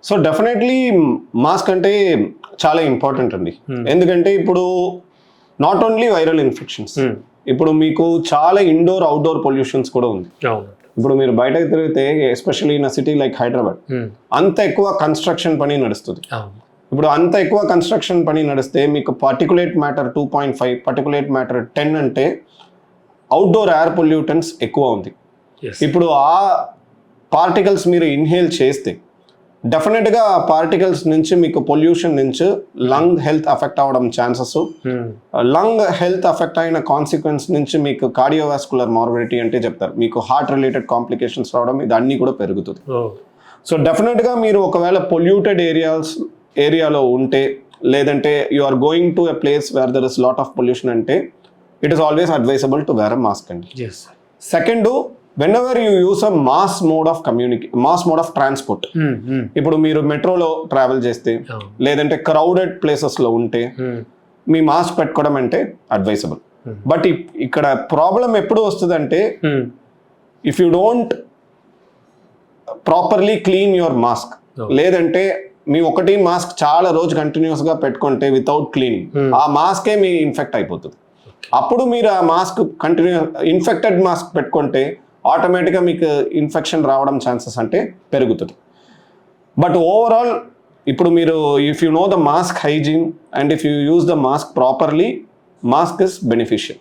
So definitely mask అంటే చాలా important అండి. ఎందుకంటే ఇప్పుడు నాట్ ఓన్లీ వైరల్ ఇన్ఫెక్షన్స్, ఇప్పుడు మీకు చాలా ఇండోర్ అవుట్డోర్ పొల్యూషన్స్ కూడా ఉంది. ఇప్పుడు మీరు బయటకు తిరిగితే especially in city like Hyderabad అంత ఎక్కువ కన్స్ట్రక్షన్ పని నడుస్తుంది. ఇప్పుడు అంత ఎక్కువ కన్స్ట్రక్షన్ పని నడిస్తే మీకు పార్టికులేట్ మ్యాటర్ 2.5, పార్టికులేట్ మ్యాటర్ 10 అంటే అవుట్డోర్ ఎయిర్ పొల్యూటెన్స్ ఎక్కువ ఉంది. ఇప్పుడు ఆ పార్టికల్స్ మీరు ఇన్హేల్ చేస్తే డెఫినెట్గా ఆ పార్టికల్స్ నుంచి మీకు పొల్యూషన్ నుంచి లంగ్ హెల్త్ అఫెక్ట్ అవ్వడం ఛాన్సెస్, లంగ్ హెల్త్ అఫెక్ట్ అయిన కాన్సిక్వెన్స్ నుంచి మీకు కార్డియోవాస్కులర్ మార్బిడిటీ అంటే చెప్తారు, మీకు హార్ట్ రిలేటెడ్ కాంప్లికేషన్స్ రావడం, ఇది అన్నీ కూడా పెరుగుతుంది. సో డెఫినెట్గా మీరు ఒకవేళ పొల్యూటెడ్ ఏరియాలో ఉంటే, లేదంటే you are going to a place where there is lot of pollution అంటే it is always advisable to wear a mask అండి. Second, whenever you use a mass mode of transport, ఇప్పుడు మీరు మెట్రోలో ట్రావెల్ చేస్తే లేదంటే క్రౌడెడ్ ప్లేసెస్లో ఉంటే మీ mask పెట్టుకోవడం అంటే అడ్వైజబుల్. బట్ ఇక్కడ ప్రాబ్లం ఎప్పుడు వస్తుందంటే if you don't properly clean your mask, లేదంటే మీ ఒకటి మాస్క్ చాలా రోజు కంటిన్యూస్గా పెట్టుకుంటే వితౌట్ క్లీనింగ్ ఆ మాస్కే మీ ఇన్ఫెక్ట్ అయిపోతుంది. అప్పుడు మీరు ఆ మాస్క్ ఇన్ఫెక్టెడ్ మాస్క్ పెట్టుకుంటే ఆటోమేటిక్గా మీకు ఇన్ఫెక్షన్ రావడం ఛాన్సెస్ అంటే పెరుగుతుంది. బట్ ఓవరాల్ ఇప్పుడు మీరు if you know the mask hygiene and if you use the mask properly, mask is beneficial.